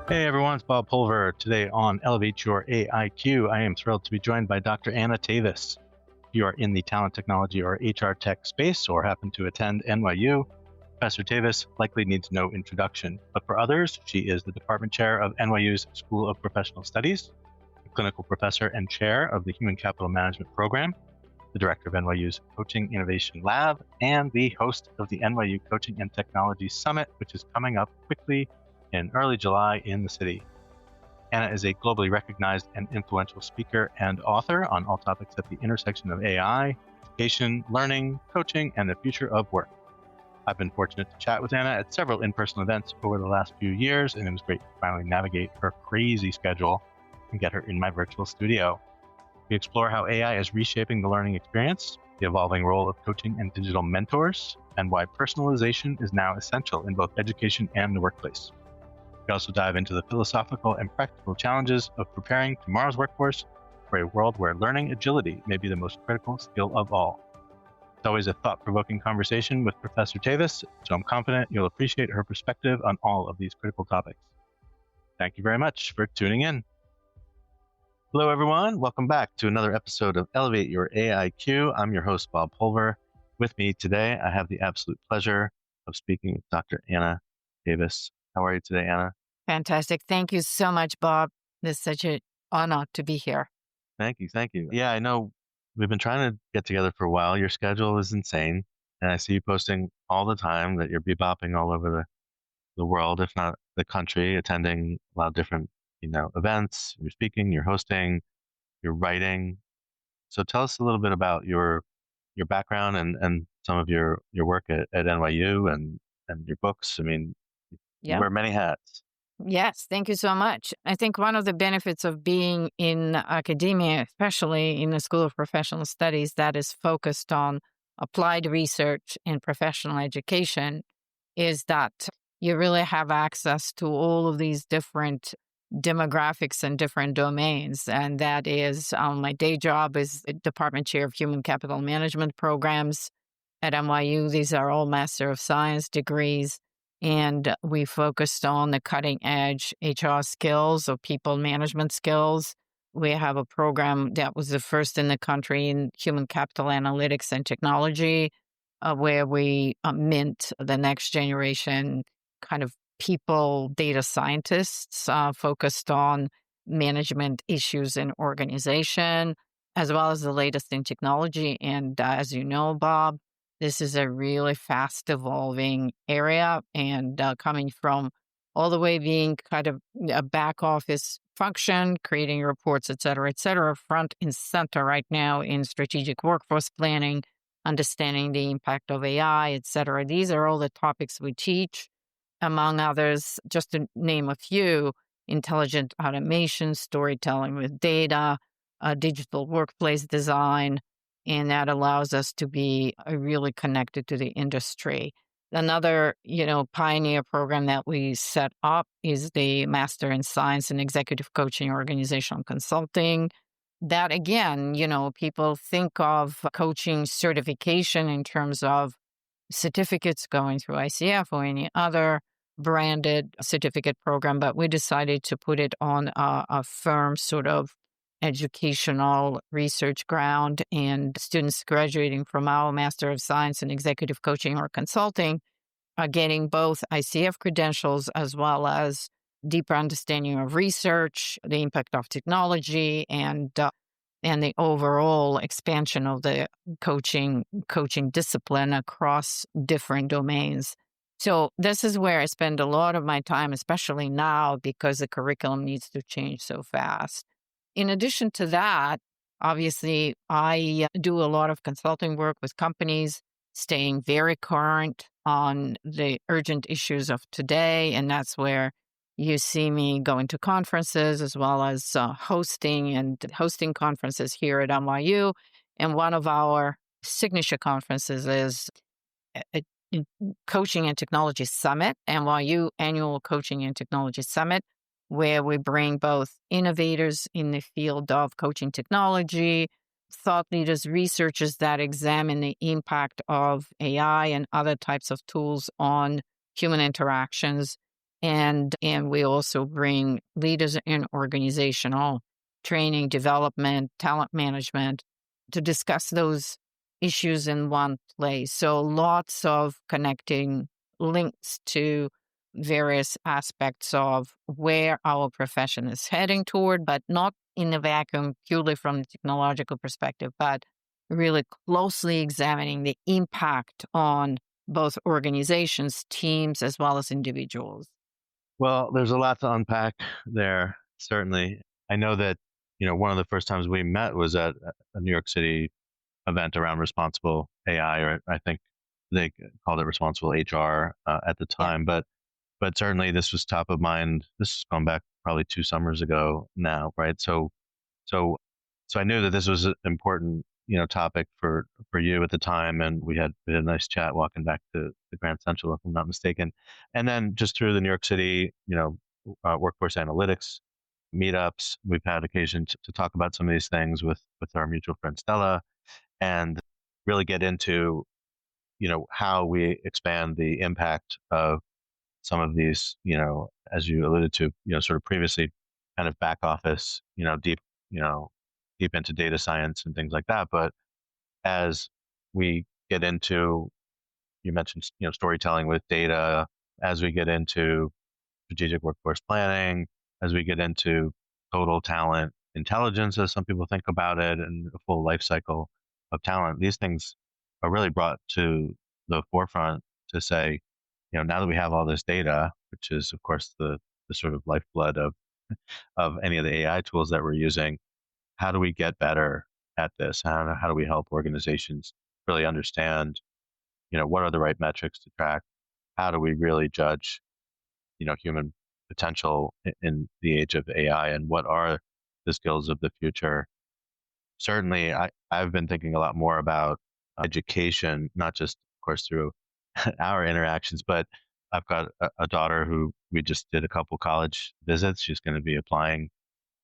Hey everyone, it's Bob Pulver. Today on Elevate Your AIQ, I am thrilled to be joined by Dr. Anna Tavis. If you are in the talent technology or HR tech space or happen to attend NYU, Professor Tavis likely needs no introduction. But for others, she is the department chair of NYU's School of Professional Studies, a clinical professor and chair of the Human Capital Management Program, the director of NYU's Coaching Innovation Lab, and the host of the NYU Coaching and Technology Summit, which is coming up quickly in early July in the city. Anna is a globally recognized and influential speaker and author on all topics at the intersection of AI, education, learning, coaching, and the future of work. I've been fortunate to chat with Anna at several in-person events over the last few years, and it was great to finally navigate her crazy schedule and get her in my virtual studio. We explore how AI is reshaping the learning experience, the evolving role of coaching and digital mentors, and why personalization is now essential in both education and the workplace. We also dive into the philosophical and practical challenges of preparing tomorrow's workforce for a world where learning agility may be the most critical skill of all. It's always a thought-provoking conversation with Professor Tavis, so I'm confident you'll appreciate her perspective on all of these critical topics. Thank you very much for tuning in. Hello, everyone. Welcome back to another episode of Elevate Your AIQ. I'm your host, Bob Pulver. With me today, I have the absolute pleasure of speaking with Dr. Anna Tavis. How are you today, Anna? Fantastic. Thank you so much, Bob. It's such an honor to be here. Thank you. Thank you. Yeah, I know we've been trying to get together for a while. Your schedule is insane. And I see you posting all the time that you're bebopping all over the world, if not the country, attending a lot of different, events. You're speaking, you're hosting, you're writing. So tell us a little bit about your background and some of your work at NYU and your books. I mean, you Yeah. wear many hats. Yes. Thank you so much. I think one of the benefits of being in academia, especially in the School of Professional Studies that is focused on applied research and professional education, is that you really have access to all of these different demographics and different domains. And that is my day job is the department chair of Human Capital Management Programs at NYU. These are all Master of Science degrees. And we focused on the cutting edge HR skills or people management skills. We have a program that was the first in the country in human capital analytics and technology, where we mint the next generation kind of people data scientists focused on management issues in organization, as well as the latest in technology. And as you know, Bob, this is a really fast evolving area, and coming from all the way being kind of a back office function, creating reports, et cetera, front and center right now in strategic workforce planning, understanding the impact of AI, et cetera. These are all the topics we teach, among others, just to name a few: intelligent automation, storytelling with data, digital workplace design, and that allows us to be really connected to the industry. Another, pioneer program that we set up is the Master in Science and Executive Coaching Organizational Consulting. That again, people think of coaching certification in terms of certificates going through ICF or any other branded certificate program, but we decided to put it on a firm sort of educational research ground, and students graduating from our Master of Science in Executive Coaching or Consulting are getting both ICF credentials as well as deeper understanding of research, the impact of technology, and the overall expansion of the coaching discipline across different domains. So this is where I spend a lot of my time, especially now, because the curriculum needs to change so fast. In addition to that, obviously, I do a lot of consulting work with companies, staying very current on the urgent issues of today. And that's where you see me going to conferences as well as hosting conferences here at NYU. And one of our signature conferences is a Coaching and Technology Summit, NYU Annual Coaching and Technology Summit, where we bring both innovators in the field of coaching technology, thought leaders, researchers that examine the impact of AI and other types of tools on human interactions, And we also bring leaders in organizational training, development, talent management to discuss those issues in one place. So lots of connecting links to various aspects of where our profession is heading toward, but not in a vacuum purely from the technological perspective, but really closely examining the impact on both organizations, teams, as well as individuals. Well, there's a lot to unpack there, certainly. I know that, one of the first times we met was at a New York City event around responsible AI, or I think they called it responsible HR at the Yeah. time. But certainly this was top of mind. This is going back probably 2 summers ago now, right? So so I knew that this was an important, topic for you at the time, and we had a nice chat walking back to the Grand Central, if I'm not mistaken. And then just through the New York City, workforce analytics meetups, we've had occasion to talk about some of these things with our mutual friend Stella, and really get into how we expand the impact of some of these, as you alluded to, sort of previously, kind of back office, you know, deep into data science and things like that. But as we get into, you mentioned, storytelling with data, as we get into strategic workforce planning, as we get into total talent intelligence, as some people think about it, and the full life cycle of talent, these things are really brought to the forefront to say, now that we have all this data, which is of course the sort of lifeblood of any of the AI tools that we're using, how do we get better at this? How do we help organizations really understand, what are the right metrics to track? How do we really judge, human potential in the age of AI, and what are the skills of the future? Certainly, I've been thinking a lot more about education, not just, of course, through our interactions, but I've got a daughter who we just did a couple college visits. She's going to be applying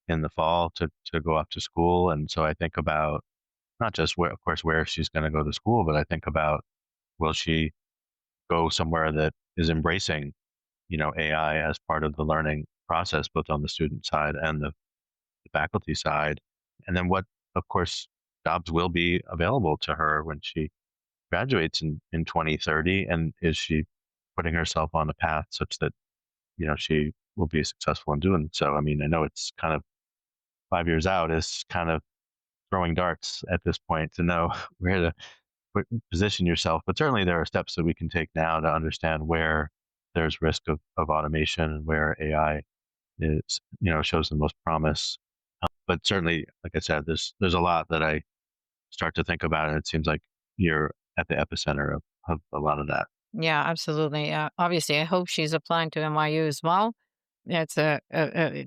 in the fall to go off to school. And so I think about not just where, of course, where she's going to go to school, but I think about, will she go somewhere that is embracing, AI as part of the learning process, both on the student side and the faculty side. And then what, of course, jobs will be available to her when she graduates in 2030. And is she putting herself on a path such that, she will be successful in doing so? I mean, I know it's kind of 5 years out is kind of throwing darts at this point to know where to position yourself. But certainly there are steps that we can take now to understand where there's risk of automation and where AI is, shows the most promise. But certainly, like I said, there's a lot that I start to think about, and it seems like you're at the epicenter of a lot of that. Yeah, absolutely. Obviously, I hope she's applying to NYU as well. It's a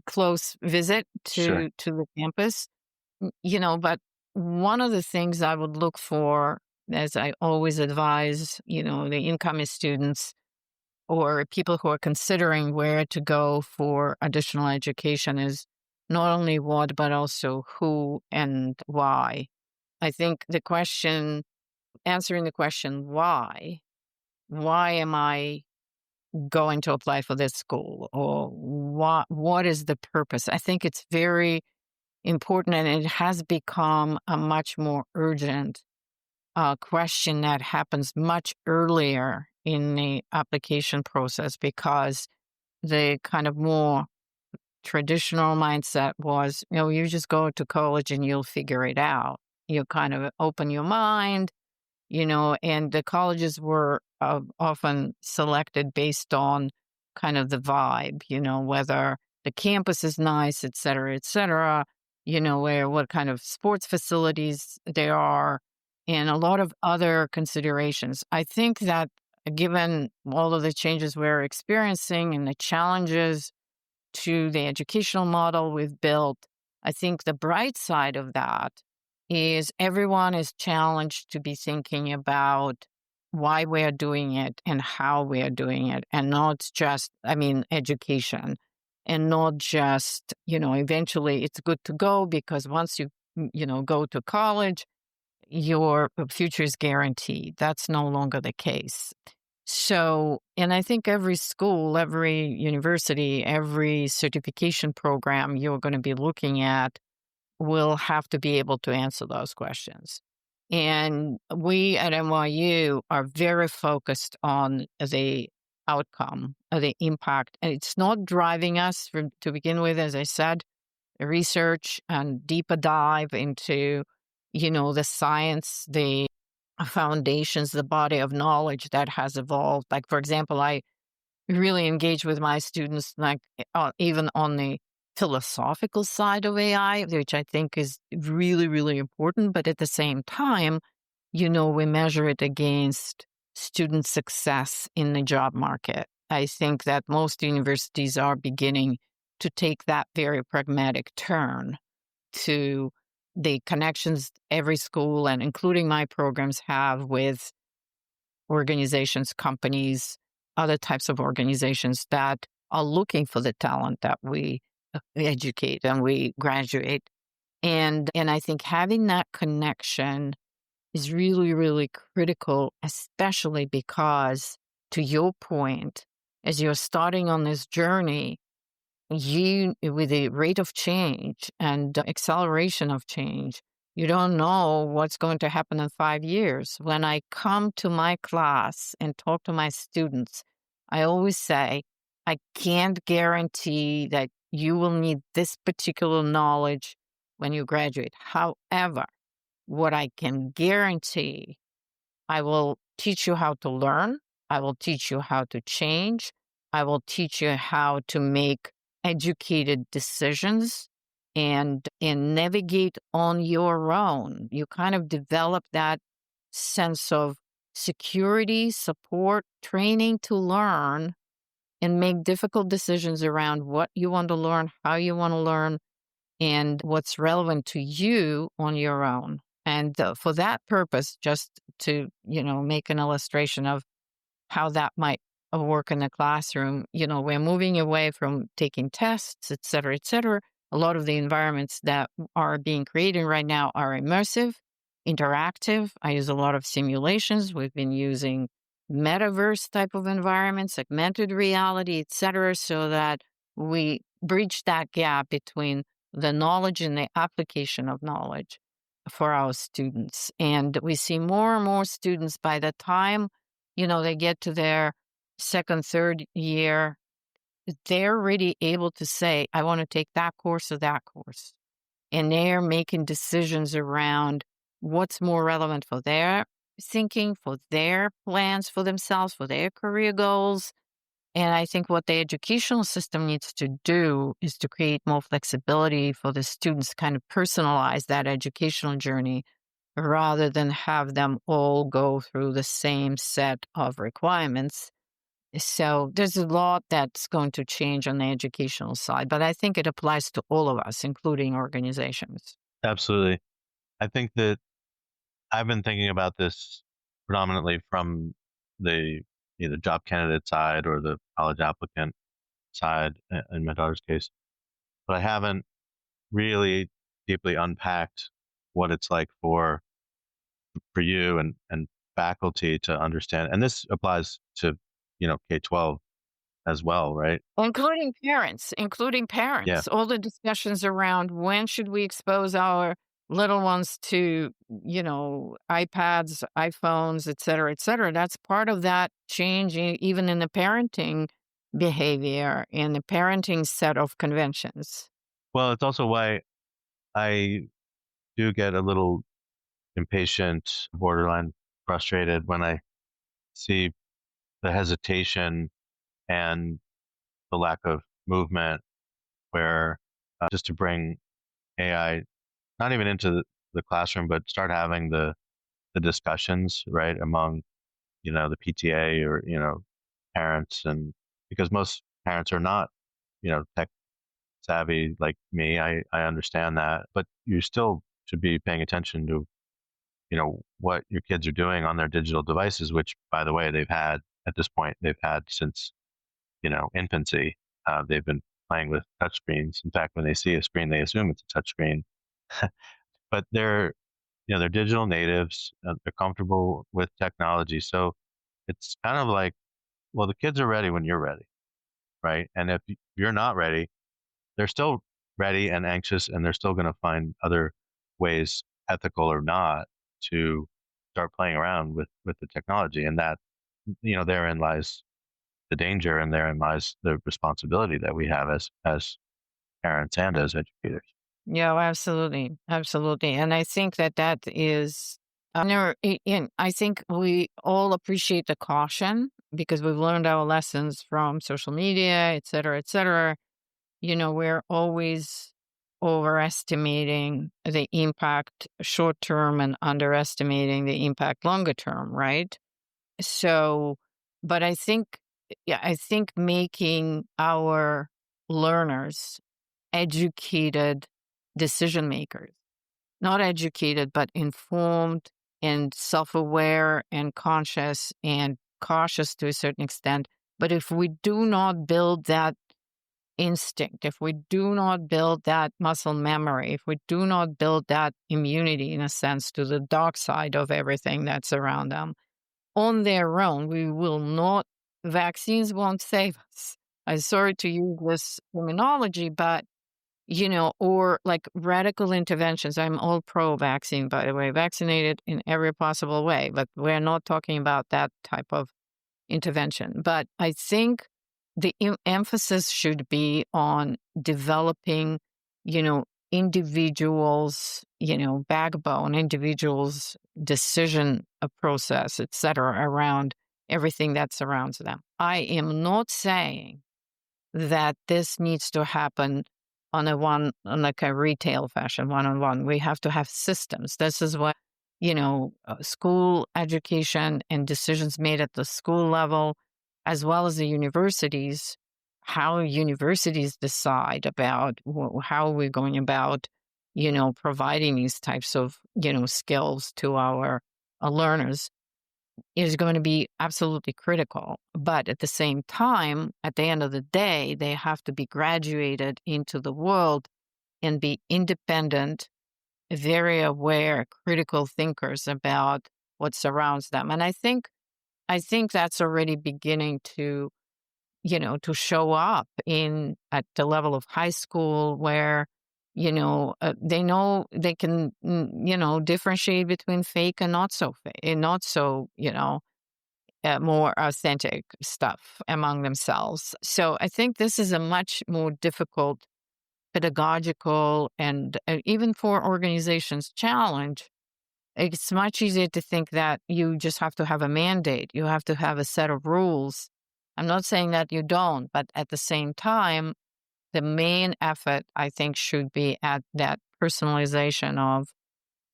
close visit Sure. to the campus. But one of the things I would look for, as I always advise, the incoming students or people who are considering where to go for additional education, is not only what, but also who and why. I think answering the question, why am I going to apply for this school, or what is the purpose? I think it's very important, and it has become a much more urgent question that happens much earlier in the application process, because the kind of more traditional mindset was, you just go to college and you'll figure it out. You kind of open your mind, and the colleges were often selected based on kind of the vibe, whether the campus is nice, et cetera, what kind of sports facilities there are, and a lot of other considerations. I think that given all of the changes we're experiencing and the challenges to the educational model we've built, I think the bright side of that is everyone is challenged to be thinking about why we are doing it and how we are doing it, and not just, education, and not just, eventually it's good to go because once you, go to college, your future is guaranteed. That's no longer the case. So, and I think every school, every university, every certification program you're going to be looking at will have to be able to answer those questions. And we at NYU are very focused on the outcome, the impact. And it's not driving us to begin with, as I said, research and deeper dive into, the science, the foundations, the body of knowledge that has evolved. Like, for example, I really engage with my students, like even on the philosophical side of AI, which I think is really, really important. But at the same time, we measure it against student success in the job market. I think that most universities are beginning to take that very pragmatic turn to the connections every school and including my programs have with organizations, companies, other types of organizations that are looking for the talent that we educate and we graduate. And I think having that connection is really, really critical, especially because, to your point, as you're starting on this journey, with the rate of change and the acceleration of change, you don't know what's going to happen in 5 years. When I come to my class and talk to my students, I always say, I can't guarantee that you will need this particular knowledge when you graduate. However, what I can guarantee, I will teach you how to learn. I will teach you how to change. I will teach you how to make educated decisions and navigate on your own. You kind of develop that sense of security, support, training to learn and make difficult decisions around what you want to learn, how you want to learn, and what's relevant to you on your own. And for that purpose, just to, make an illustration of how that might work in the classroom, we're moving away from taking tests, et cetera, et cetera. A lot of the environments that are being created right now are immersive, interactive. I use a lot of simulations. We've been using metaverse type of environments, augmented reality, et cetera, so that we bridge that gap between the knowledge and the application of knowledge for our students. And we see more and more students by the time, they get to their second, third year, they're really able to say, I want to take that course or that course. And they're making decisions around what's more relevant for their thinking, for their plans for themselves, for their career goals. And I think what the educational system needs to do is to create more flexibility for the students to kind of personalize that educational journey rather than have them all go through the same set of requirements. So there's a lot that's going to change on the educational side, but I think it applies to all of us, including organizations. Absolutely. I think that I've been thinking about this predominantly from the either job candidate side or the college applicant side in my daughter's case, but I haven't really deeply unpacked what it's like for you and faculty to understand. And this applies to, K-12 as well, right? Including Yeah. parents, all the discussions around when should we expose our little ones to, iPads, iPhones, et cetera. That's part of that change, even in the parenting behavior and the parenting set of conventions. Well, it's also why I do get a little impatient, borderline frustrated when I see the hesitation and the lack of movement where just to bring AI not even into the classroom, but start having the discussions, right, among, the PTA or, parents. And because most parents are not, tech savvy like me, I understand that, but you still should be paying attention to, what your kids are doing on their digital devices, which, by the way, they've had since, infancy. They've been playing with touchscreens. In fact, when they see a screen, they assume it's a touchscreen. But they're digital natives. They're comfortable with technology. So it's kind of like, well, the kids are ready when you're ready, right? And if you're not ready, they're still ready and anxious, and they're still going to find other ways, ethical or not, to start playing around with the technology. And that, therein lies the danger, and therein lies the responsibility that we have as parents and as educators. Yeah, well, absolutely, absolutely, and I think that that is. I think we all appreciate the caution because we've learned our lessons from social media, et cetera, et cetera. We're always overestimating the impact short term and underestimating the impact longer term, right? So, but I think, yeah, I think making our learners educated decision makers, not educated, but informed and self aware and conscious and cautious to a certain extent. But if we do not build that instinct, if we do not build that muscle memory, if we do not build that immunity, in a sense, to the dark side of everything that's around them on their own, we will not, vaccines won't save us. I'm sorry to use this terminology, but, or like radical interventions. I'm all pro vaccine, by the way, vaccinated in every possible way, but we're not talking about that type of intervention. But I think the emphasis should be on developing, individuals, backbone, individuals' decision process, et cetera, around everything that surrounds them. I am not saying that this needs to happen on like a retail fashion, one-on-one. We have to have systems. This is what, school education and decisions made at the school level, as well as the universities, how universities decide about how we're going about, providing these types of, skills to our learners is going to be absolutely critical. But at the same time, at the end of the day, they have to be graduated into the world and be independent, very aware, critical thinkers about what surrounds them. And I think that's already beginning to, to show up in at the level of high school where, they know they can, differentiate between fake and not so fake, and not so, more authentic stuff among themselves. So I think this is a much more difficult pedagogical and even for organizations challenge. It's much easier to think that you just have to have a mandate. You have to have a set of rules. I'm not saying that you don't, but at the same time, the main effort, I think, should be at that personalization of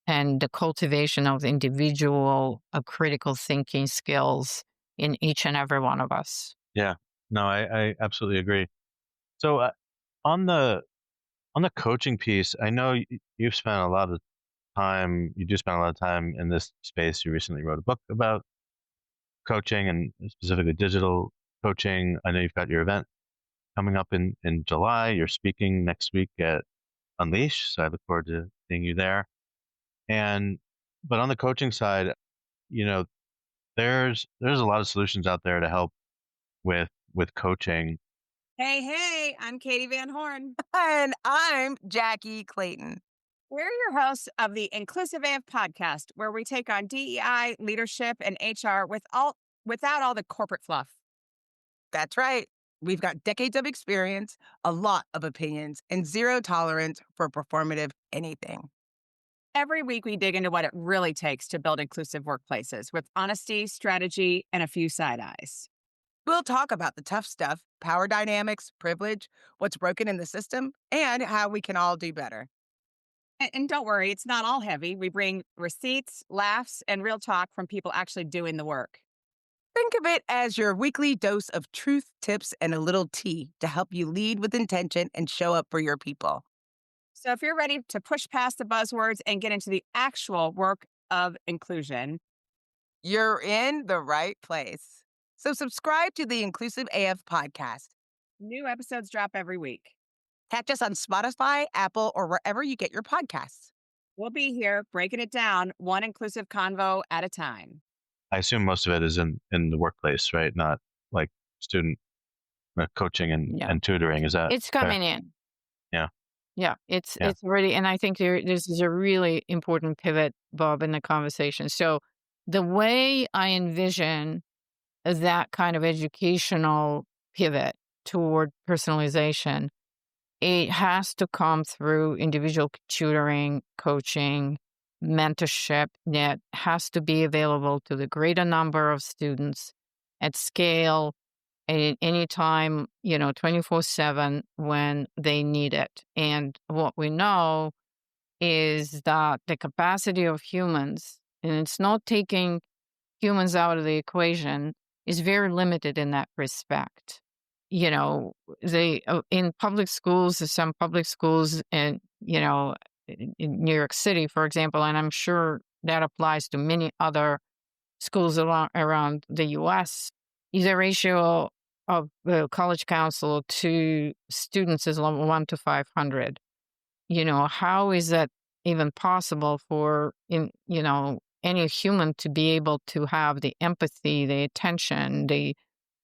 and the cultivation of individual critical thinking skills in each and every one of us. Yeah, no, I absolutely agree. So on the on the coaching piece, I know you've spent a lot of time. You do spend a lot of time in this space. You recently wrote a book about coaching and specifically digital coaching. I know you've got your event coming up in July. You're speaking next week at Unleash, so I look forward to seeing you there. And but on the coaching side, you know, there's a lot of solutions out there to help with coaching. Hey, hey, I'm Katie Van Horn. And I'm Jackie Clayton. We're your hosts of the Inclusive AF podcast, where we take on DEI, leadership, and HR without all the corporate fluff. That's right. We've got decades of experience, a lot of opinions, and zero tolerance for performative anything. Every week, we dig into what it really takes to build inclusive workplaces with honesty, strategy, and a few side eyes. We'll talk about the tough stuff, power dynamics, privilege, what's broken in the system, and how we can all do better. And don't worry, it's not all heavy. We bring receipts, laughs, and real talk from people actually doing the work. Think of it as your weekly dose of truth, tips, and a little tea to help you lead with intention and show up for your people. So if you're ready to push past the buzzwords and get into the actual work of inclusion, You're in the right place. So subscribe to the Inclusive AF podcast. new episodes drop every week. Catch us on Spotify, Apple, or wherever you get your podcasts. We'll be here breaking it down one inclusive convo at a time. I assume most of it is in the workplace, right? Not like student coaching Yeah. and tutoring. Is that It's fair? coming in. Yeah. Yeah, it's Yeah. it's really, and I think this is a really important pivot, Bob, in the conversation. So the way I envision that kind of educational pivot toward personalization, it has to come through individual tutoring, coaching, mentorship that has to be available to the greater number of students at scale at any time, 24/7 when they need it. And what we know is that the capacity of humans, and it's not taking humans out of the equation, is very limited in that respect. You know, they in public schools, there's some public schools in, in New York City, for example, and I'm sure that applies to many other schools around the US, the ratio of the college council to students is 1 to 500. How is that even possible for any human to be able to have the empathy, the attention, the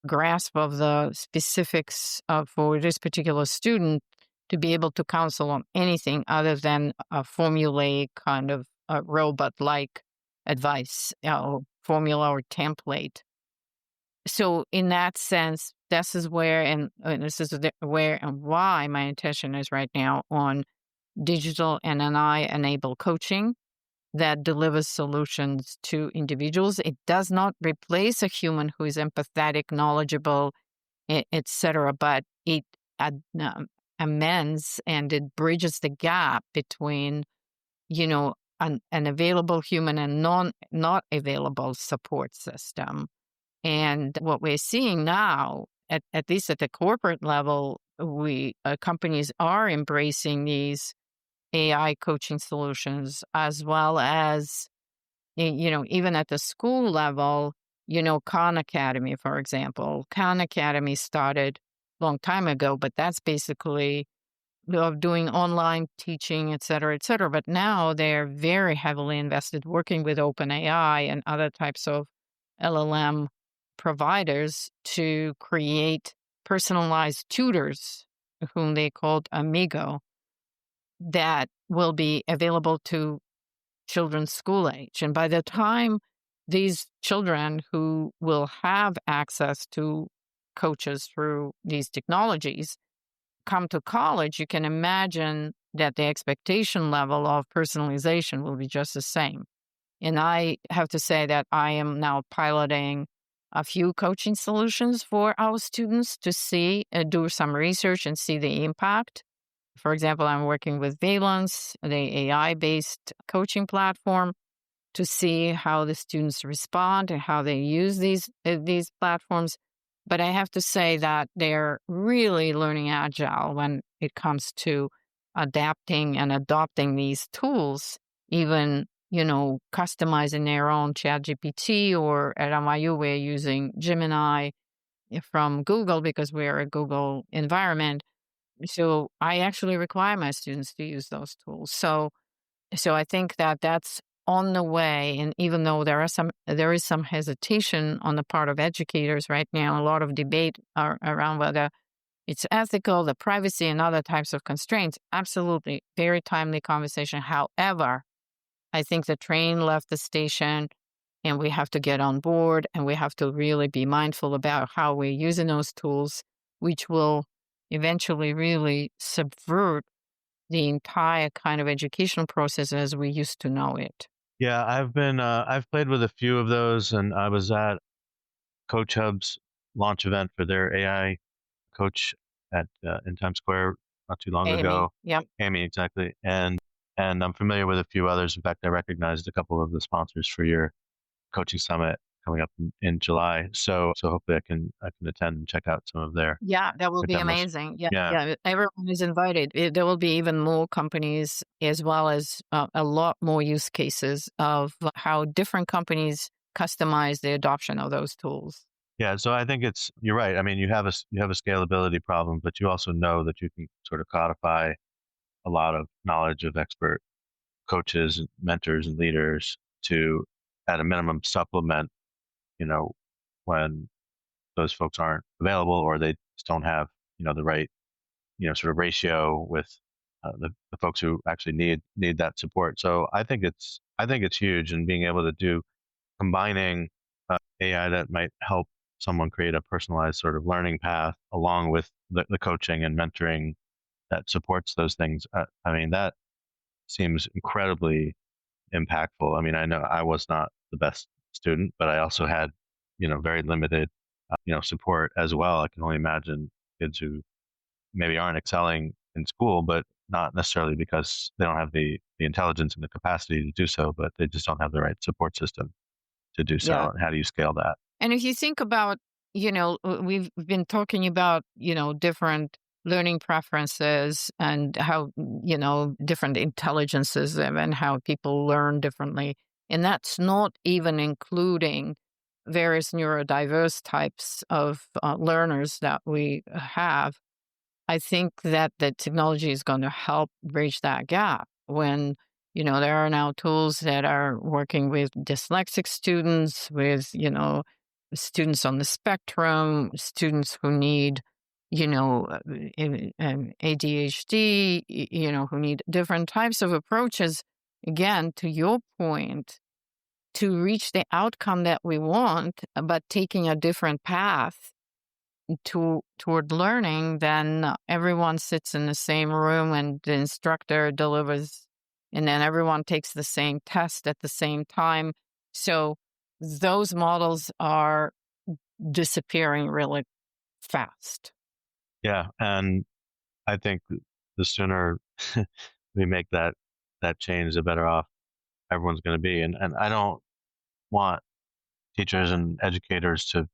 grasp of the specifics for this particular student to be able to counsel on anything other than a formulaic kind of robot-like advice, formula or template. So in that sense, this is where, and this is where and why my intention is right now on digital and AI-enabled coaching that delivers solutions to individuals. It does not replace a human who is empathetic, knowledgeable, etc., but it amends and it bridges the gap between, an available human and not available support system. And what we're seeing now, at least at the corporate level, companies are embracing these AI coaching solutions, as well as, even at the school level, Khan Academy, for example. Khan Academy started a long time ago, but that's basically of doing online teaching, et cetera, et cetera. But now they're very heavily invested working with OpenAI and other types of LLM providers to create personalized tutors, whom they called Amigo, that will be available to children's school age. And by the time these children who will have access to coaches through these technologies come to college, you can imagine that the expectation level of personalization will be just the same. And I have to say that I am now piloting a few coaching solutions for our students to see, do some research and see the impact. For example, I'm working with Valence, the AI-based coaching platform, to see how the students respond and how they use these platforms. But I have to say that they're really learning agile when it comes to adapting and adopting these tools, even, customizing their own ChatGPT, or at NYU, we're using Gemini from Google because we're a Google environment. So I actually require my students to use those tools. So I think that that's on the way. And even though there is some hesitation on the part of educators right now, a lot of debate around whether it's ethical, the privacy, and other types of constraints. Absolutely, very timely conversation. However, I think the train left the station, and we have to get on board, and we have to really be mindful about how we're using those tools, which will eventually really subvert the entire kind of educational process as we used to know it. Yeah, I've played with a few of those, and I was at Coach Hub's launch event for their AI coach at in Times Square not too long Amy, ago. yep. Amy, exactly. And I'm familiar with a few others. In fact, I recognized a couple of the sponsors for your coaching summit coming up in July. So hopefully I can attend and check out some of their Yeah, that will be demos. amazing. Yeah, Yeah. yeah, everyone is invited. There will be even more companies, as well as a lot more use cases of how different companies customize the adoption of those tools. Yeah, so I think you're right. I mean, you have a scalability problem, but you also know that you can sort of codify a lot of knowledge of expert coaches, mentors, and leaders to, at a minimum, supplement when those folks aren't available or they just don't have, the right, sort of ratio with the folks who actually need that support. So I think it's huge, and being able to do combining AI that might help someone create a personalized sort of learning path along with the coaching and mentoring that supports those things. I mean, that seems incredibly impactful. I mean, I know I was not the best student, but I also had, very limited, support as well. I can only imagine kids who maybe aren't excelling in school, but not necessarily because they don't have the intelligence and the capacity to do so, but they just don't have the right support system to do so. Yeah. And how do you scale that? And if you think about, we've been talking about, different learning preferences and how, different intelligences and how people learn differently. And that's not even including various neurodiverse types of learners that we have. I think that the technology is going to help bridge that gap when, there are now tools that are working with dyslexic students, with, students on the spectrum, students who need, ADHD, who need different types of approaches. Again, to your point, to reach the outcome that we want, but taking a different path toward learning, then everyone sits in the same room and the instructor delivers, and then everyone takes the same test at the same time. So those models are disappearing really fast. Yeah, and I think the sooner we make that change, the better off everyone's going to be. And I don't want teachers and educators to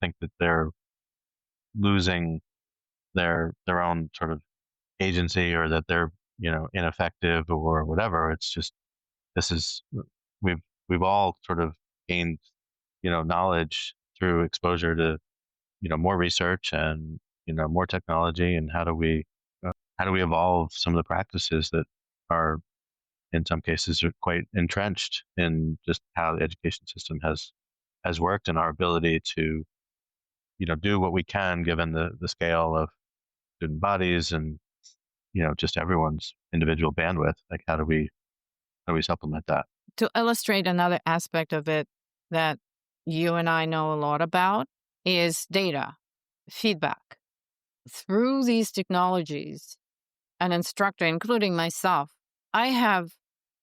think that they're losing their own sort of agency, or that they're, ineffective or whatever. It's just, this is, we've we've all sort of gained, knowledge through exposure to, more research and, more technology. And how do we evolve some of the practices that are, in some cases, are quite entrenched in just how the education system has worked, and our ability to, do what we can given the scale of student bodies and, just everyone's individual bandwidth. Like, how do we supplement that? To illustrate another aspect of it that you and I know a lot about is data, feedback. Through these technologies, an instructor, including myself, I have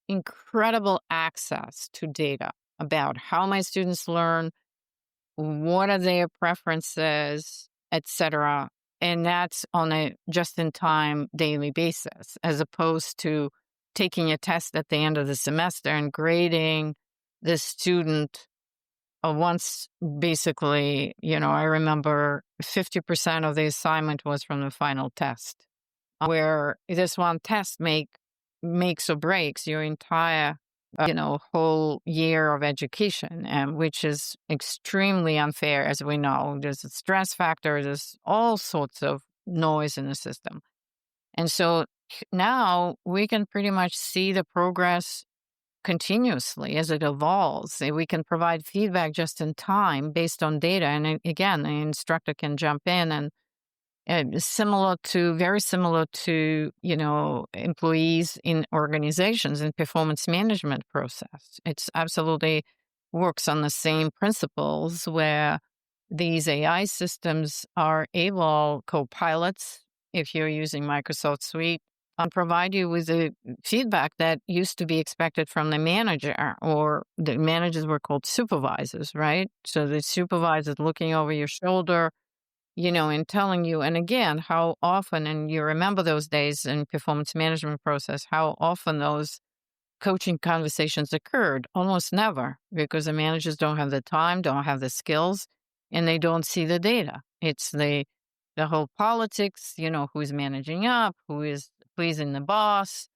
incredible access to data about how my students learn, what are their preferences, etc. And that's on a just-in-time daily basis, as opposed to taking a test at the end of the semester and grading the student once. Basically, I remember 50% of the assignment was from the final test, where this one test makes or breaks your entire whole year of education, and which is extremely unfair. As we know, there's a stress factor, there's all sorts of noise in the system. And so now we can pretty much see the progress continuously as it evolves. We can provide feedback just in time based on data. And again, the instructor can jump in and very similar to, employees in organizations in performance management process. It's absolutely works on the same principles, where these AI systems are able, co-pilots, if you're using Microsoft Suite, provide you with the feedback that used to be expected from the manager, or the managers were called supervisors, right? So the supervisor looking over your shoulder, and telling you, and again, how often, and you remember those days in performance management process, how often those coaching conversations occurred. Almost never, because the managers don't have the time, don't have the skills, and they don't see the data. It's the whole politics, who's managing up, who is pleasing the boss,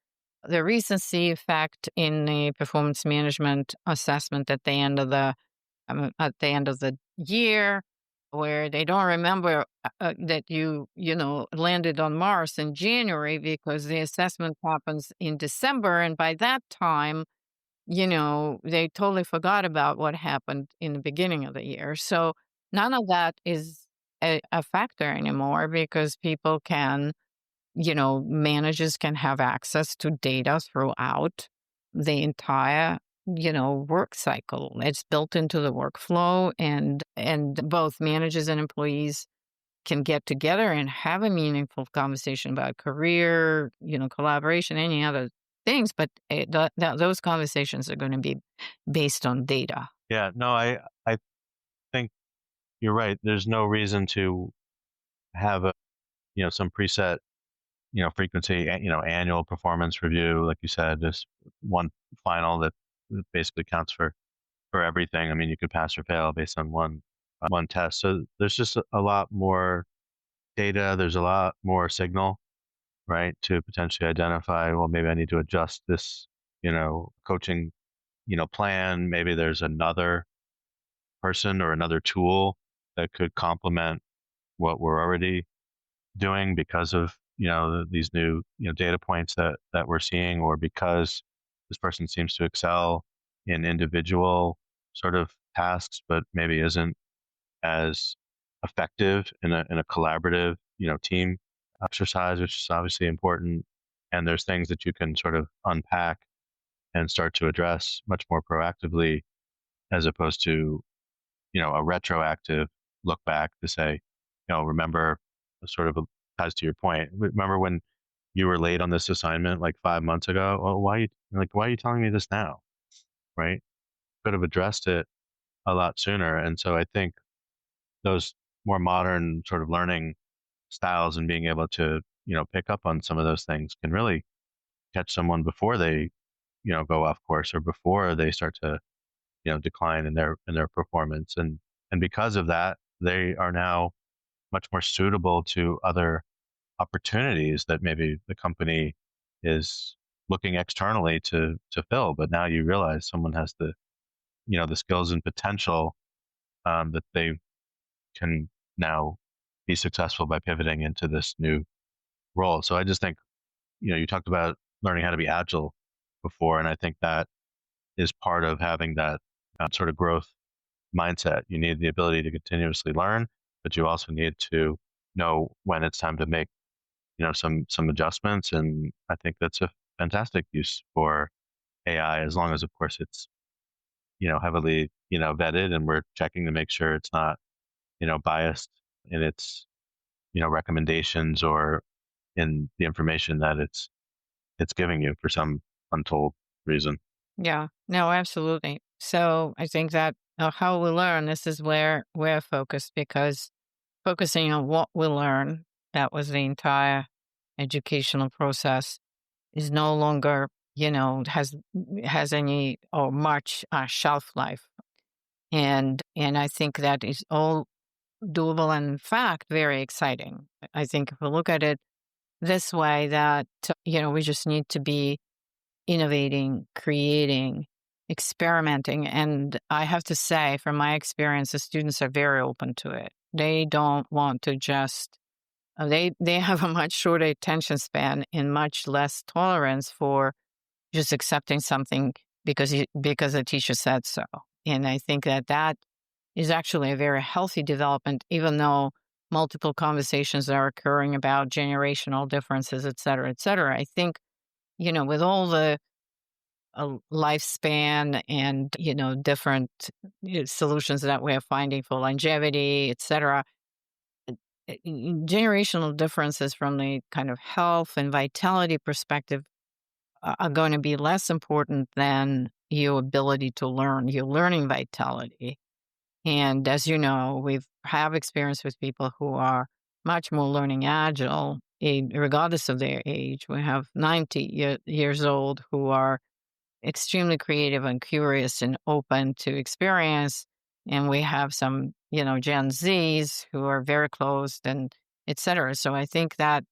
the recency effect in the performance management assessment at the end of the year, where they don't remember that you landed on Mars in January, because the assessment happens in December, and by that time they totally forgot about what happened in the beginning of the year. So none of that is a factor anymore because people can, managers can have access to data throughout the entire, work cycle. It's built into the workflow, and both managers and employees can get together and have a meaningful conversation about career, collaboration, any other things. But those conversations are going to be based on data. Yeah, no, I think you're right. There's no reason to have some preset, frequency, annual performance review, like you said, just one final that basically counts for everything. I mean, you could pass or fail based on one test. So there's just a lot more data. There's a lot more signal, right, to potentially identify, well, maybe I need to adjust this, coaching, plan. Maybe there's another person or another tool that could complement what we're already doing because of, these new, data points that we're seeing, or because this person seems to excel in individual sort of tasks, but maybe isn't as effective in a collaborative, team exercise, which is obviously important. And there's things that you can sort of unpack and start to address much more proactively, as opposed to, a retroactive look back to say, remember, sort of ties to your point. Remember when you were late on this assignment like 5 months ago? Well, why are you telling me this now? Right? Could have addressed it a lot sooner. And so I think those more modern sort of learning styles and being able to, pick up on some of those things can really catch someone before they, go off course, or before they start to, decline in their performance. And because of that, they are now much more suitable to other opportunities that maybe the company is looking externally to fill. But now you realize someone has the skills and potential, that they can now be successful by pivoting into this new role. So I just think, you talked about learning how to be agile before, and I think that is part of having that sort of growth mindset. You need the ability to continuously learn, but you also need to know when it's time to make, some adjustments. And I think that's a fantastic use for AI, as long as, of course, it's, heavily, vetted, and we're checking to make sure it's not, biased in its, recommendations, or in the information that it's giving you for some untold reason. Yeah, no, absolutely. So I think that how we learn, this is where we're focused, because focusing on what we learn, that was the entire educational process, is no longer, has any or much shelf life. And I think that is all doable and in fact very exciting. I think if we look at it this way, that we just need to be innovating, creating, experimenting. And I have to say, from my experience, the students are very open to it. They don't want to just, they have a much shorter attention span and much less tolerance for just accepting something because the teacher said so. And I think that is actually a very healthy development, even though multiple conversations are occurring about generational differences, et cetera, et cetera. I think, with all the lifespan and, different solutions that we're finding for longevity, et cetera, generational differences from the kind of health and vitality perspective are going to be less important than your ability to learn, your learning vitality. And as you know, we have experience with people who are much more learning agile, regardless of their age. We have 90 years old who are extremely creative and curious and open to experience. And we have some, Gen Zs who are very closed, and et cetera. So I think that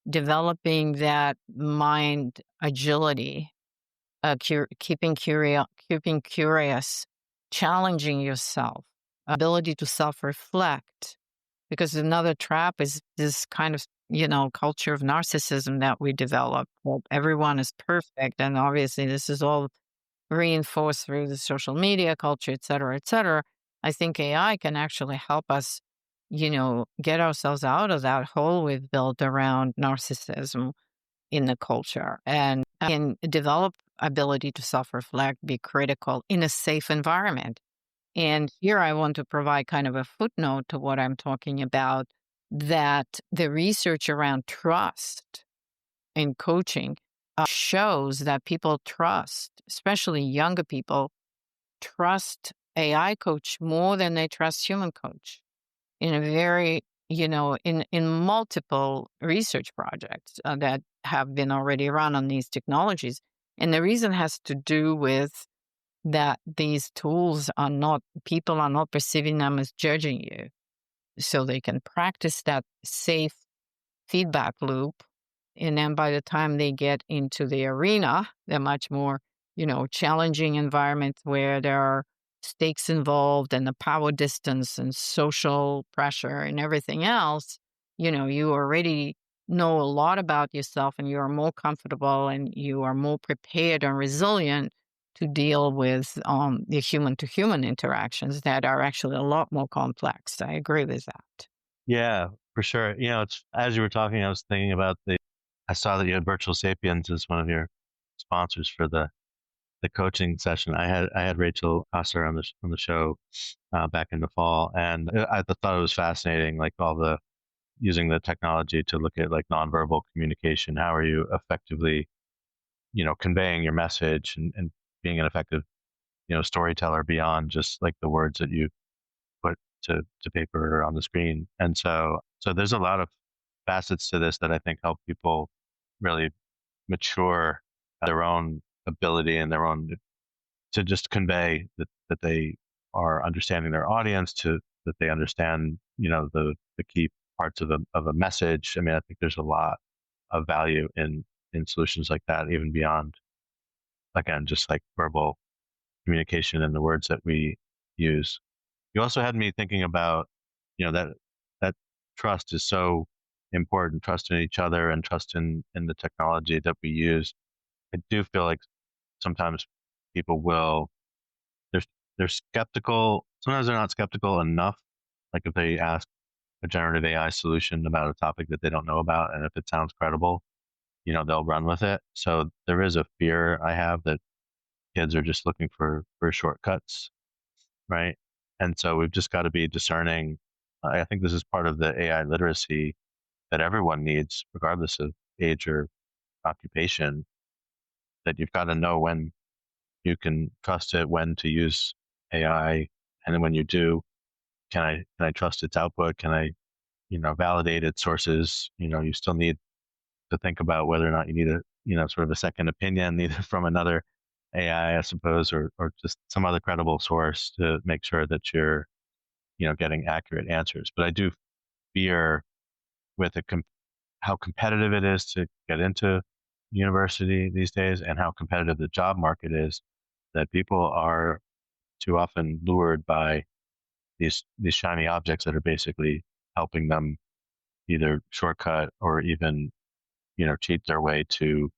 developing that mind agility, keeping curious, challenging yourself, ability to self-reflect, because another trap is this kind of, culture of narcissism that we develop. Well, everyone is perfect. And obviously this is all reinforced through the social media culture, et cetera, I think AI can actually help us, get ourselves out of that hole we've built around narcissism in the culture, and can develop ability to self-reflect, be critical in a safe environment. And here I want to provide kind of a footnote to what I'm talking about, that the research around trust in coaching shows that people trust, especially younger people, trust AI coach more than they trust human coach in a very, in multiple research projects that have been already run on these technologies. And the reason has to do with that these tools people are not perceiving them as judging you. So they can practice that safe feedback loop. And then by the time they get into the arena, they're much more, challenging environments where there are stakes involved and the power distance and social pressure and everything else. You already know a lot about yourself and you are more comfortable and you are more prepared and resilient to deal with the human to human interactions that are actually a lot more complex. I agree with that. Yeah, for sure. It's as you were talking, I was thinking about I saw that you had Virtual Sapiens as one of your sponsors for the coaching session. I had Rachel Osser on the show back in the fall, and I thought it was fascinating, like all the using the technology to look at like nonverbal communication. How are you effectively, conveying your message and being an effective, storyteller beyond just like the words that you put to paper or on the screen. And so there's a lot of facets to this that I think help people really mature their own ability and their own to just convey that they are understanding their audience, to that they understand, the key parts of a message. I mean, I think there's a lot of value in solutions like that, even beyond, again, just like verbal communication and the words that we use. You also had me thinking about, that trust is so important, trust in each other and trust in the technology that we use. I do feel like sometimes people they're they're skeptical. Sometimes they're not skeptical enough. Like if they ask a generative AI solution about a topic that they don't know about, and if it sounds credible, they'll run with it. So there is a fear I have that kids are just looking for shortcuts, right? And so we've just got to be discerning. I think this is part of the AI literacy that everyone needs, regardless of age or occupation, that you've got to know when you can trust it, when to use AI. And then when you do, can I trust its output? Can I, validate its sources? You still need to think about whether or not you need a, sort of a second opinion, either from another AI, I suppose, or just some other credible source to make sure that you're, getting accurate answers. But I do fear with how competitive it is to get into university these days and how competitive the job market is, that people are too often lured by these shiny objects that are basically helping them either shortcut or even, cheat their way to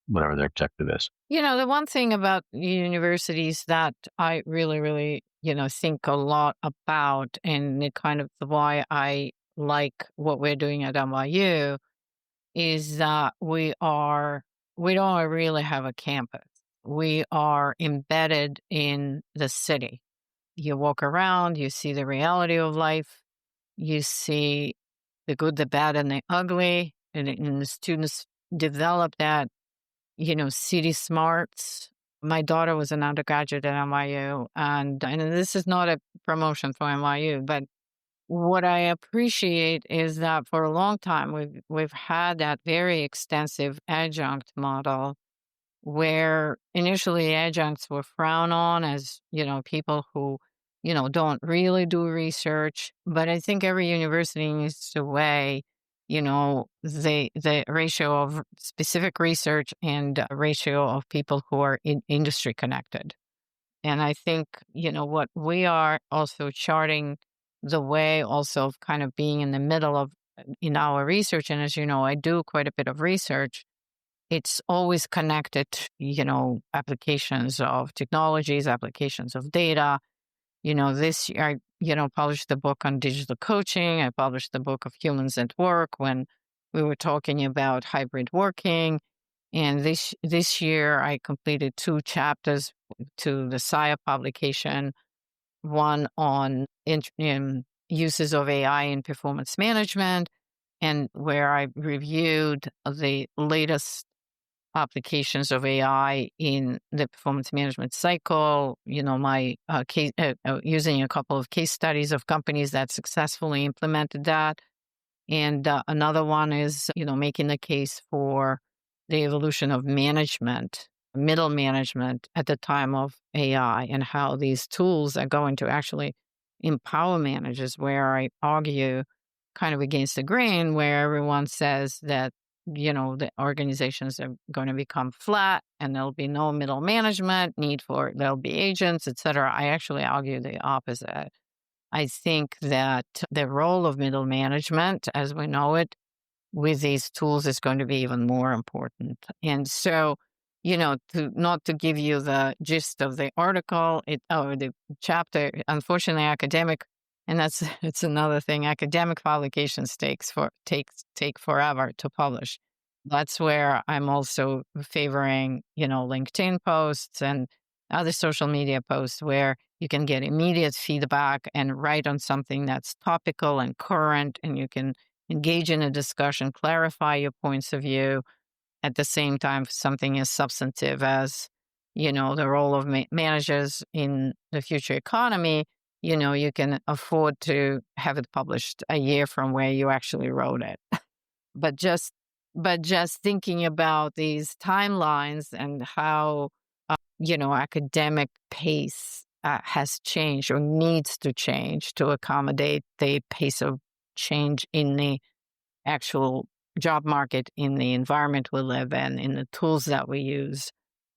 whatever their objective is. The one thing about universities that I really, really, think a lot about, and it kind of why I like what we're doing at NYU, is that we don't really have a campus. We are embedded in the city. You walk around, you see the reality of life, you see the good, the bad, and the ugly, and the students develop that, city smarts. My daughter was an undergraduate at NYU, and this is not a promotion for NYU, but what I appreciate is that for a long time we've had that very extensive adjunct model where initially adjuncts were frowned on as, people who, don't really do research. But I think every university needs to weigh, the ratio of specific research and ratio of people who are industry connected. And I think, what we are also charting the way also of kind of being in the middle of in our research. And as you know, I do quite a bit of research, it's always connected, applications of technologies, applications of data. This year I, published the book on digital coaching. I published the book of Humans at Work when we were talking about hybrid working. And this year I completed 2 chapters to the SIA publication, one on uses of AI in performance management, and where I reviewed the latest applications of AI in the performance management cycle. My case using a couple of case studies of companies that successfully implemented that. And another one is, making the case for the evolution of management, middle management at the time of AI, and how these tools are going to actually empower managers, where I argue kind of against the grain, where everyone says that, the organizations are going to become flat and there'll be no middle management, there'll be agents, et cetera. I actually argue the opposite. I think that the role of middle management, as we know it, with these tools is going to be even more important. And so, not to give you the gist of the article or the chapter, unfortunately, it's another thing. Academic publications take forever to publish. That's where I'm also favoring, LinkedIn posts and other social media posts where you can get immediate feedback and write on something that's topical and current, and you can engage in a discussion, clarify your points of view. At the same time, something as substantive as, the role of managers in the future economy, you can afford to have it published a year from where you actually wrote it. But just thinking about these timelines and how, academic pace has changed or needs to change to accommodate the pace of change in the actual job market, in the environment we live in the tools that we use.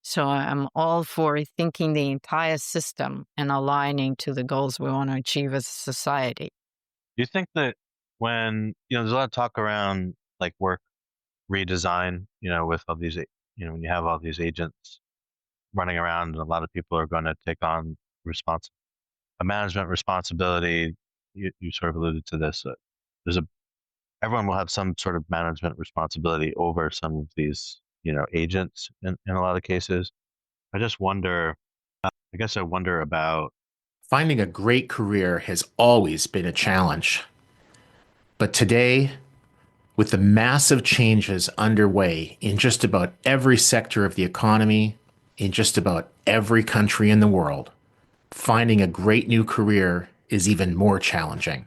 So I'm all for thinking the entire system and aligning to the goals we want to achieve as a society. Do you think that when, there's a lot of talk around like work redesign, with all these, when you have all these agents running around, and a lot of people are going to take on a management responsibility. You sort of alluded to this. Everyone will have some sort of management responsibility over some of these, agents in a lot of cases. I guess I wonder about Finding a great career has always been a challenge. But today, with the massive changes underway in just about every sector of the economy, in just about every country in the world, finding a great new career is even more challenging.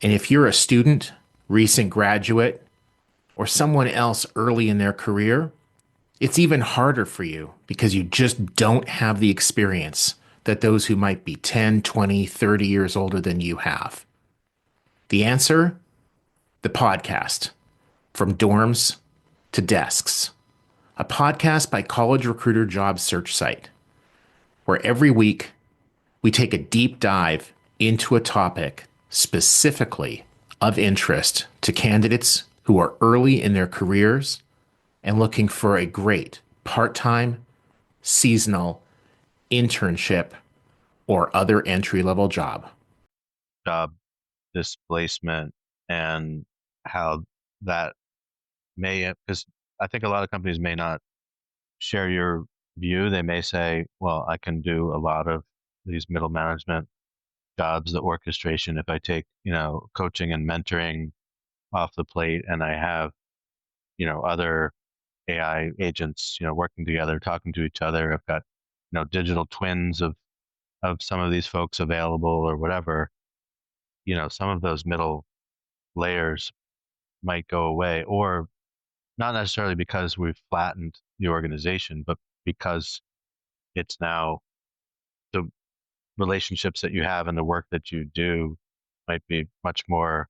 And if you're a student, recent graduate, or someone else early in their career, it's even harder for you because you just don't have the experience that those who might be 10, 20, 30 years older than you have. The answer? The podcast, From Dorms to Desks, a podcast by College Recruiter job search site, where every week we take a deep dive into a topic specifically of interest to candidates who are early in their careers and looking for a great part-time, seasonal, internship, or other entry-level job. Job displacement and how that because I think a lot of companies may not share your view. They may say, well, I can do a lot of these middle management jobs, the orchestration, if I take, coaching and mentoring off the plate, and I have, other AI agents, working together, talking to each other. I've got, digital twins of some of these folks available or whatever. Some of those middle layers might go away, or not necessarily because we've flattened the organization, but because it's now the relationships that you have and the work that you do might be much more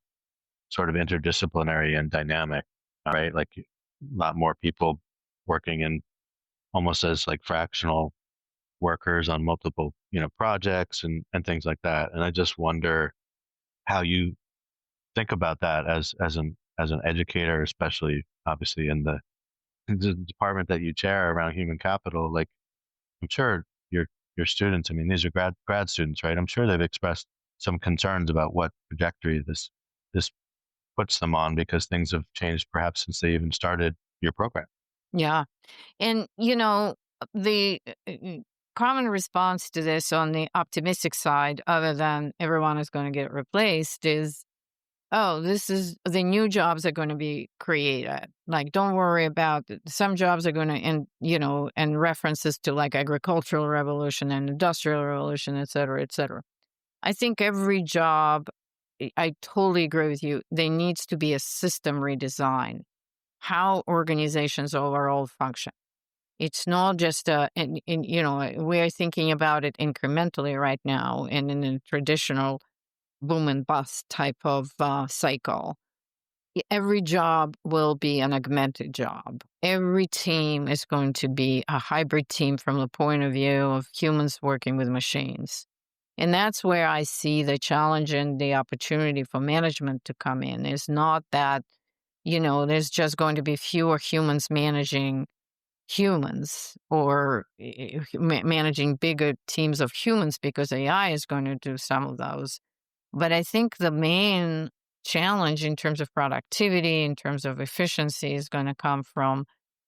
sort of interdisciplinary and dynamic, right? Like a lot more people working in almost as like fractional workers on multiple, projects and things like that. And I just wonder how you think about that as an educator, especially obviously in the the department that you chair around human capital, like I'm sure your students, I mean, these are grad students, right? I'm sure they've expressed some concerns about what trajectory this puts them on because things have changed perhaps since they even started your program. Yeah. And, the common response to this on the optimistic side, other than everyone is going to get replaced, is, oh, this is the new jobs are going to be created. Like, don't worry about it. Some jobs are going to, and references to like agricultural revolution and industrial revolution, et cetera, et cetera. I think every job, I totally agree with you. There needs to be a system redesign, how organizations overall function. It's not just we're thinking about it incrementally right now and in a traditional boom and bust type of cycle. Every job will be an augmented job. Every team is going to be a hybrid team from the point of view of humans working with machines. And that's where I see the challenge and the opportunity for management to come in. Is not that, there's just going to be fewer humans managing humans or managing bigger teams of humans because AI is going to do some of those. But I think the main challenge in terms of productivity, in terms of efficiency, is going to come from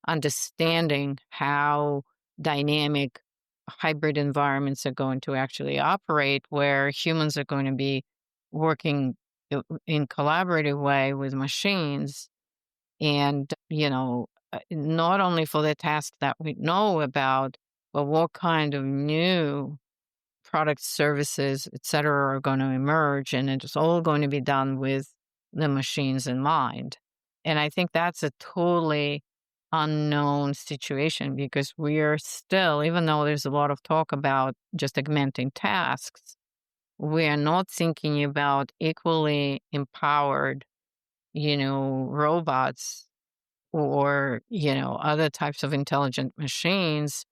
understanding how dynamic hybrid environments are going to actually operate, where humans are going to be working in collaborative way with machines. And, not only for the tasks that we know about, but what kind of new products, services, et cetera, are going to emerge. And it's all going to be done with the machines in mind. And I think that's a totally unknown situation because we are still, even though there's a lot of talk about just augmenting tasks, we are not thinking about equally empowered, robots or, other types of intelligent machines.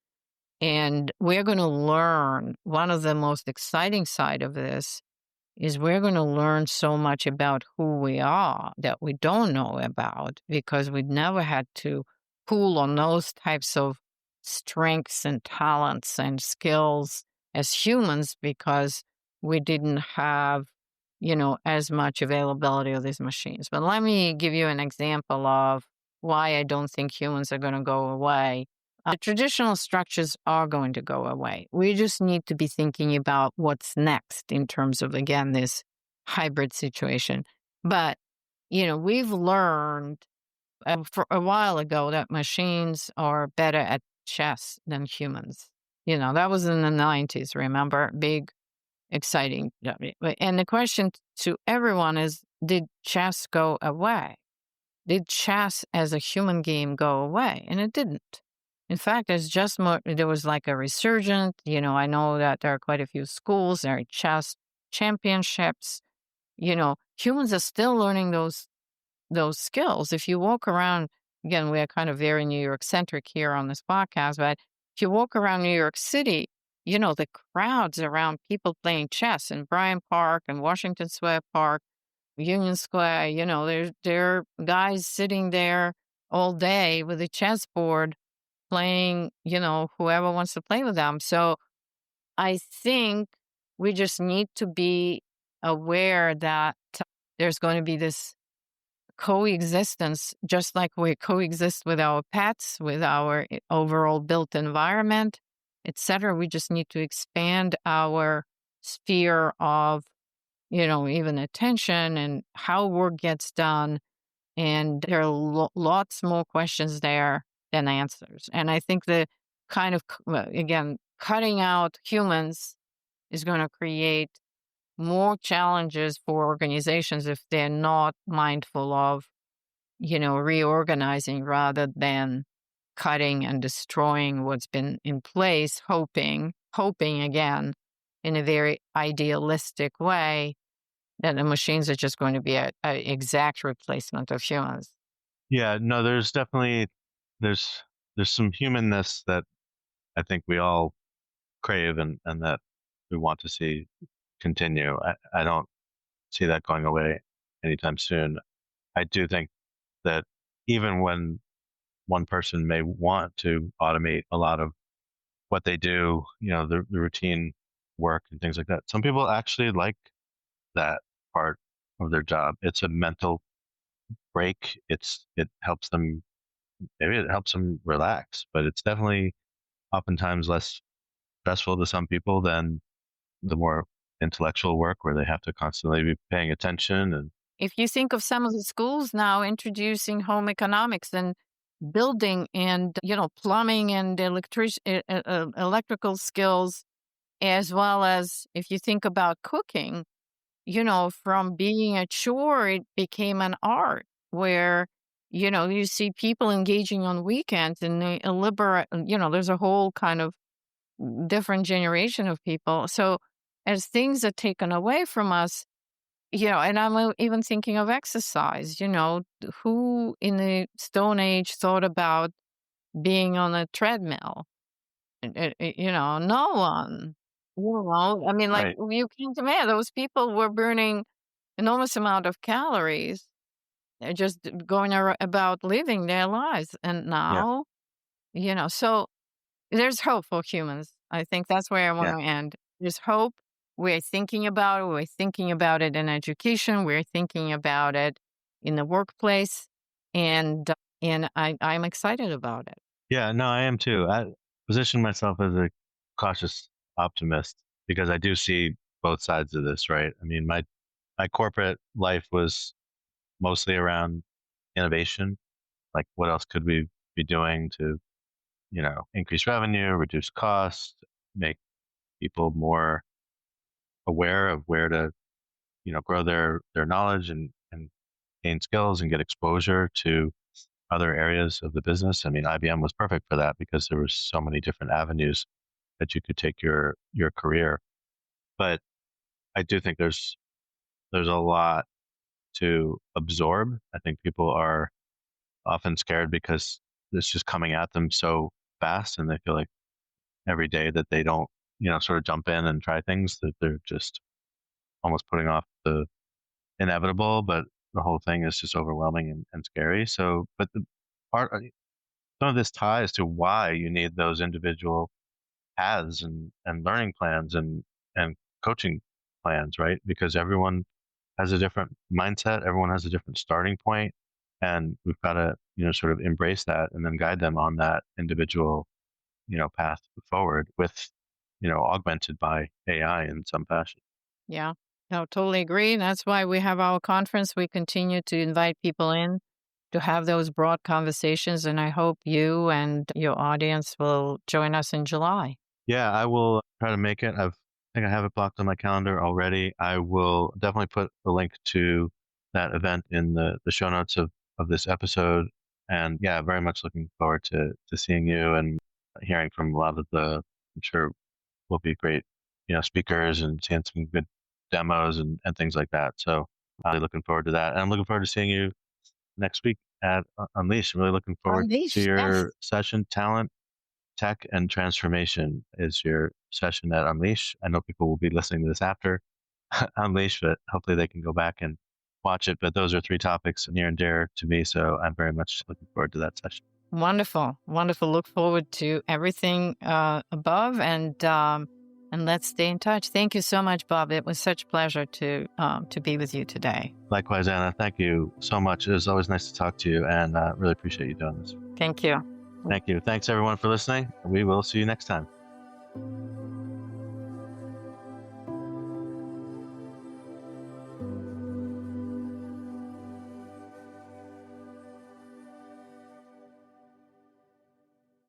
And we're going to learn, one of the most exciting side of this is we're going to learn so much about who we are that we don't know about because we've never had to pool on those types of strengths and talents and skills as humans because we didn't have, as much availability of these machines. But let me give you an example of why I don't think humans are going to go away. The traditional structures are going to go away. We just need to be thinking about what's next in terms of, again, this hybrid situation. But, we've learned for a while ago that machines are better at chess than humans. That was in the 90s, remember? Big, exciting. And the question to everyone is, did chess go away? Did chess as a human game go away? And it didn't. In fact, there was like a resurgence. I know that there are quite a few schools, there are chess championships. Humans are still learning those skills. If you walk around, again, we are kind of very New York centric here on this podcast, but if you walk around New York City, the crowds around people playing chess in Bryant Park and Washington Square Park, Union Square, there are guys sitting there all day with a chessboard playing, whoever wants to play with them. So I think we just need to be aware that there's going to be this coexistence, just like we coexist with our pets, with our overall built environment, etc. We just need to expand our sphere of, even attention and how work gets done. And there are lots more questions there than answers. And I think the kind of, again, cutting out humans is going to create more challenges for organizations if they're not mindful of, reorganizing rather than cutting and destroying what's been in place, hoping again, in a very idealistic way, that the machines are just going to be an exact replacement of humans. Yeah, no, there's definitely there's some humanness that I think we all crave and that we want to see continue. I don't see that going away anytime soon. I do think that even when one person may want to automate a lot of what they do, the routine work and things like that. Some people actually like that part of their job. It's a mental break. It helps them, maybe it helps them relax, but it's definitely oftentimes less stressful to some people than the more intellectual work where they have to constantly be paying attention. And if you think of some of the schools now introducing home economics and building and plumbing and electrical skills, as well as if you think about cooking, from being a chore, it became an art where, you see people engaging on weekends and there's a whole kind of different generation of people. So as things are taken away from us, and I'm even thinking of exercise, who in the Stone Age thought about being on a treadmill? No one. I mean, like, right. you can't imagine those people were burning enormous amount of calories, just going about living their lives. And Yeah. now, so there's hope for humans. I think that's where I want Yeah. to end. There's hope. We're thinking about it. We're thinking about it in education. We're thinking about it in the workplace. And I'm excited about it. Yeah, no, I am too. I position myself as a cautious optimist because I do see both sides of this, right? I mean, my corporate life was mostly around innovation. Like, what else could we be doing to, increase revenue, reduce costs, make people more aware of where to, grow their knowledge and gain skills and get exposure to other areas of the business. I mean, IBM was perfect for that because there were so many different avenues that you could take your career. But I do think there's a lot to absorb. I think people are often scared because it's just coming at them so fast, and they feel like every day that they don't, sort of jump in and try things, that they're just almost putting off the inevitable. But the whole thing is just overwhelming and scary. So, but the part, some of this ties to why you need those individual paths and learning plans and coaching plans, right? Because everyone has a different mindset, everyone has a different starting point, and we've got to, sort of embrace that and then guide them on that individual, path forward with, augmented by AI in some fashion. Yeah, no, totally agree. That's why we have our conference. We continue to invite people in to have those broad conversations, and I hope you and your audience will join us in July. Yeah, I will try to make it. I think I have it blocked on my calendar already. I will definitely put the link to that event in the show notes of this episode. And yeah, very much looking forward to seeing you and hearing from a lot of I'm sure will be great, speakers and seeing some good demos and things like that. So I'm really looking forward to that. And I'm looking forward to seeing you next week at Unleash. I'm really looking forward to Unleash, yes. your session, Talent, Tech, and Transformation is your session at Unleash. I know people will be listening to this after Unleash, but hopefully they can go back and watch it. But those are three topics near and dear to me. So I'm very much looking forward to that session. Wonderful. Wonderful. Look forward to everything above, and let's stay in touch. Thank you so much, Bob. It was such a pleasure to be with you today. Likewise, Anna. Thank you so much. It was always nice to talk to you, and really appreciate you doing this. Thank you. Thank you. Thanks, everyone, for listening. We will see you next time.